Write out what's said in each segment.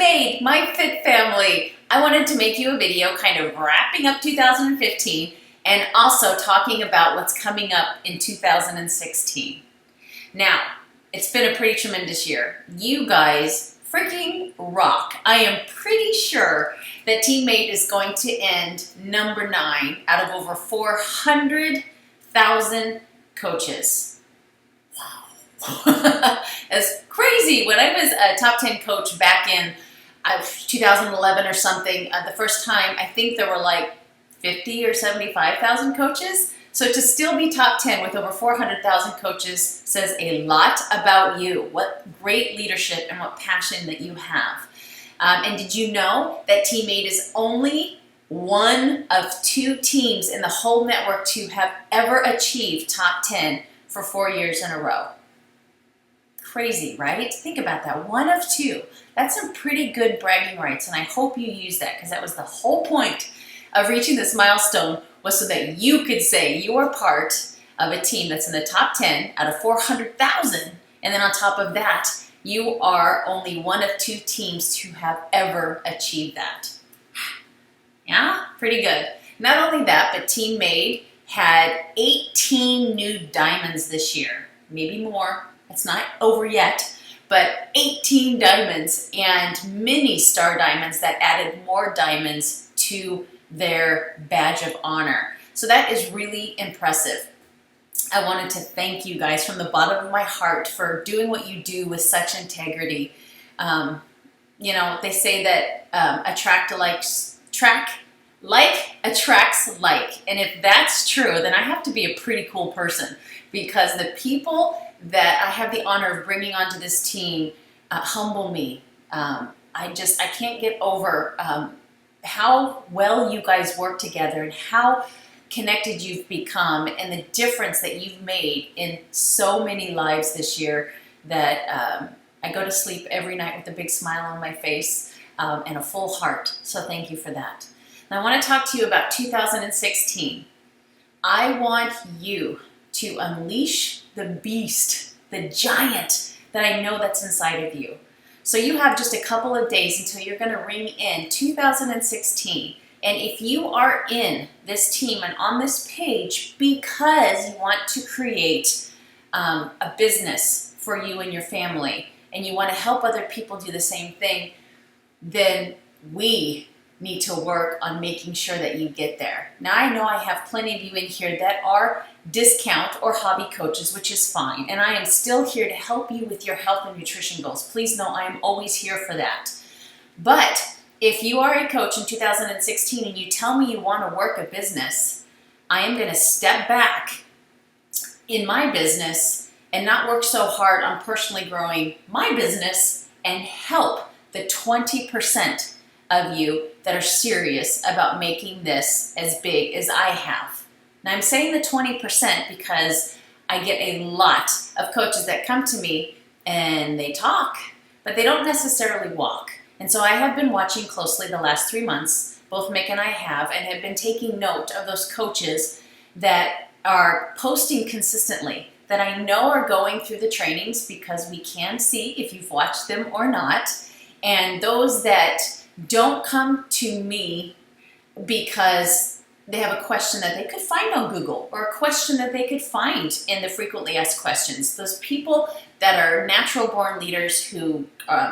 Teammade, my fit family. I wanted to make you a video kind of wrapping up 2015 and also talking about what's coming up in 2016. Now, it's been a pretty tremendous year. You guys freaking rock. I am pretty sure that Teammade is going to end number 9 out of over 400,000 coaches. Wow. That's crazy. When I was a top 10 coach back in 2011 or something, the first time, I think there were like 50 or 75,000 coaches. So to still be top 10 with over 400,000 coaches says a lot about you. What great leadership and what passion that you have. And did you know that Teammade is only one of 2 teams in the whole network to have ever achieved top 10 for 4 years in a row? Crazy, right? Think about that. 1 of 2. That's some pretty good bragging rights, and I hope you use that, because that was the whole point of reaching this milestone, was so that you could say you are part of a team that's in the top 10 out of 400,000, and then on top of that, you are only 1 of 2 teams to have ever achieved that. Yeah, pretty good. Not only that, but Teammade had 18 new diamonds this year, maybe more. It's not over yet, but 18 diamonds and mini star diamonds that added more diamonds to their badge of honor. So that is really impressive. I wanted to thank you guys from the bottom of my heart for doing what you do with such integrity. You know, they say that like attracts like. And if that's true, then I have to be a pretty cool person, because the people that I have the honor of bringing onto this team humble me. I can't get over how well you guys work together and how connected you've become, and the difference that you've made in so many lives this year, that I go to sleep every night with a big smile on my face and a full heart. So thank you for that. Now I want to talk to you about 2016. I want you to unleash the beast, the giant that I know that's inside of you. So you have just a couple of days until you're going to ring in 2016. And if you are in this team and on this page because you want to create a business for you and your family, and you want to help other people do the same thing, then we need to work on making sure that you get there. Now, I know I have plenty of you in here that are discount or hobby coaches, which is fine. And I am still here to help you with your health and nutrition goals. Please know I am always here for that. But if you are a coach in 2016 and you tell me you want to work a business, I am going to step back in my business and not work so hard on personally growing my business and help the 20% of you that are serious about making this as big as I have. Now, I'm saying the 20% because I get a lot of coaches that come to me and they talk, but they don't necessarily walk. And so I have been watching closely the last 3 months, both Mick and I have been taking note of those coaches that are posting consistently, that I know are going through the trainings, because we can see if you've watched them or not, and those that don't come to me because they have a question that they could find on Google, or a question that they could find in the frequently asked questions. Those people that are natural born leaders who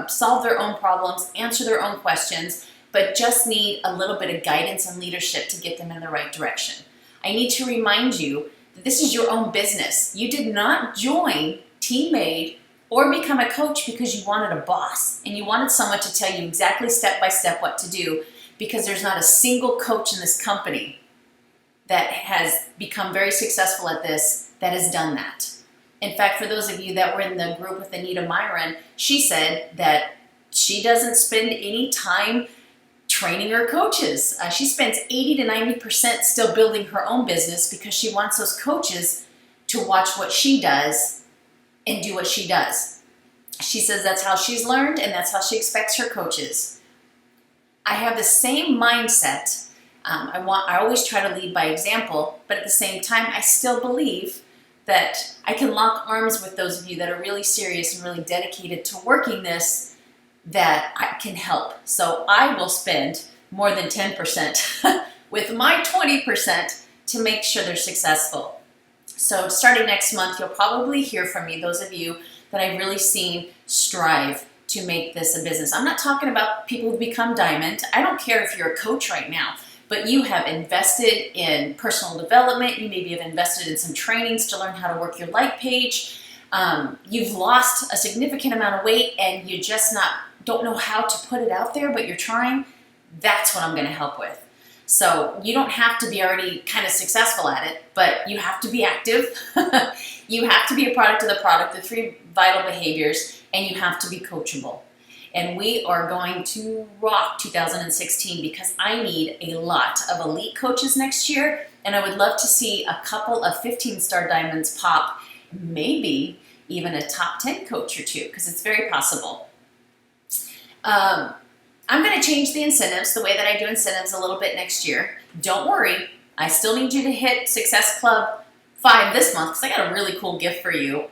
solve their own problems, answer their own questions, but just need a little bit of guidance and leadership to get them in the right direction. I need to remind you that this is your own business. You did not join Teammade or become a coach because you wanted a boss and you wanted someone to tell you exactly step by step what to do, because there's not a single coach in this company that has become very successful at this that has done that. In fact, for those of you that were in the group with Anita Myron, she said that she doesn't spend any time training her coaches. She spends 80 to 90% still building her own business, because she wants those coaches to watch what she does and do what she does. She says that's how she's learned, and that's how she expects her coaches. I have the same mindset. I always try to lead by example, but at the same time, I still believe that I can lock arms with those of you that are really serious and really dedicated to working this that I can help. So I will spend more than 10% with my 20% to make sure they're successful. So starting next month, you'll probably hear from me, those of you that I've really seen strive to make this a business. I'm not talking about people who become diamond. I don't care if you're a coach right now, but you have invested in personal development. You maybe have invested in some trainings to learn how to work your like page. You've lost a significant amount of weight and you just don't know how to put it out there, but you're trying. That's what I'm going to help with. So you don't have to be already kind of successful at it, but you have to be active. You have to be a product of the product, the 3 vital behaviors, and you have to be coachable. And we are going to rock 2016 because I need a lot of elite coaches next year, and I would love to see a couple of 15-star diamonds pop, maybe even a top 10 coach or 2, because it's very possible. I'm going to change the incentives, the way that I do incentives a little bit next year. Don't worry, I still need you to hit Success Club 5 this month because I got a really cool gift for you.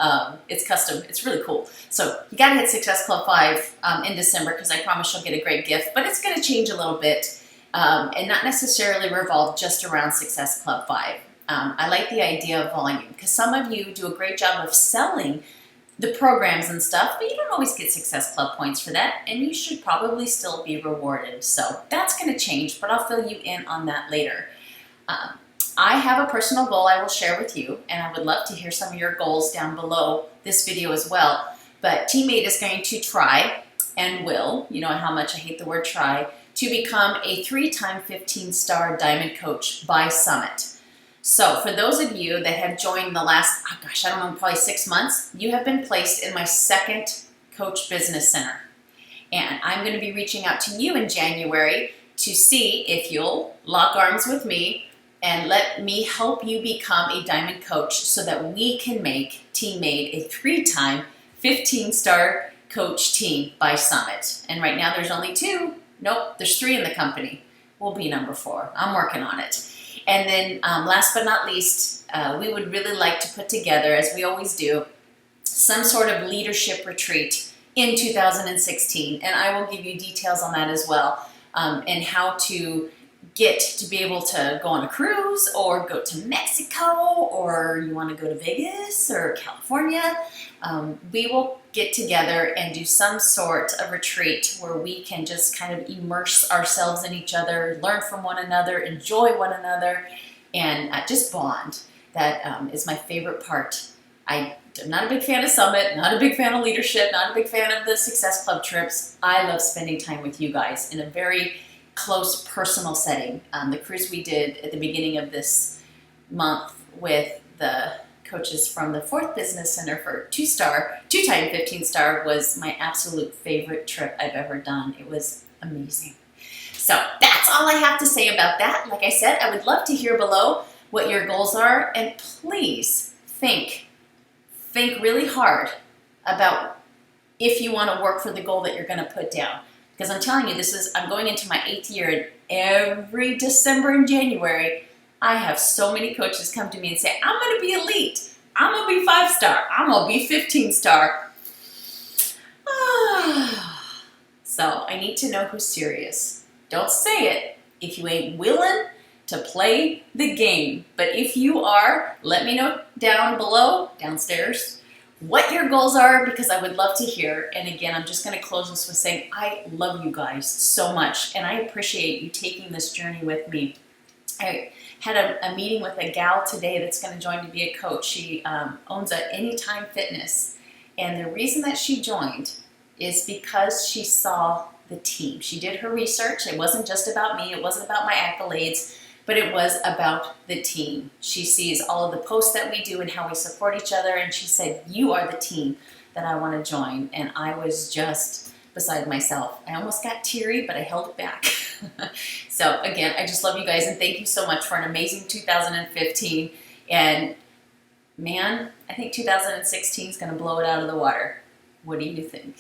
It's custom, it's really cool. So you got to hit Success Club 5 in December because I promise you'll get a great gift, but it's going to change a little bit and not necessarily revolve just around Success Club 5. I like the idea of volume because some of you do a great job of selling the programs and stuff, but you don't always get Success Club points for that, and you should probably still be rewarded. So that's going to change, but I'll fill you in on that later. I have a personal goal I will share with you, and I would love to hear some of your goals down below this video as well. But TeamMade is going to try and will, you know how much I hate the word try, to become a 3-time 15-star diamond coach by Summit. So for those of you that have joined the last, I don't know, probably 6 months, you have been placed in my 2nd Coach Business Center. And I'm going to be reaching out to you in January to see if you'll lock arms with me and let me help you become a diamond coach so that we can make TeamMade a 3-time 15-star coach team by Summit. And right now there's only 2. Nope, there's 3 in the company. We'll be number 4. I'm working on it. And then last but not least, we would really like to put together, as we always do, some sort of leadership retreat in 2016. And I will give you details on that as well, and how to get to be able to go on a cruise or go to Mexico, or you want to go to Vegas or California. We will get together and do some sort of retreat where we can just kind of immerse ourselves in each other, learn from one another, enjoy one another, and just bond. That is my favorite part. I'm not a big fan of Summit, not a big fan of leadership, not a big fan of the Success Club trips. I love spending time with you guys in a very close personal setting. The cruise we did at the beginning of this month with the coaches from the 4th Business Center for 2-time 15-star was my absolute favorite trip I've ever done. It was amazing. So that's all I have to say about that. Like I said, I would love to hear below what your goals are, and please think really hard about if you want to work for the goal that you're going to put down. Because I'm telling you, I'm going into my 8th year, and every December and January, I have so many coaches come to me and say, I'm going to be elite. I'm going to be 5-star. I'm going to be 15-star. So I need to know who's serious. Don't say it if you ain't willing to play the game. But if you are, let me know down below, downstairs, what your goals are, because I would love to hear. And again, I'm just going to close this with saying I love you guys so much, and I appreciate you taking this journey with me. I had a meeting with a gal today that's going to join to be a coach. She owns a Anytime Fitness, and the reason that she joined is because she saw the team. She did her research. It wasn't just about me. It wasn't about my accolades, but it was about the team. She sees all of the posts that we do and how we support each other, and she said, you are the team that I want to join. And I was just beside myself. I almost got teary, but I held it back. So again, I just love you guys, and thank you so much for an amazing 2015. And man, I think 2016 is going to blow it out of the water. What do you think?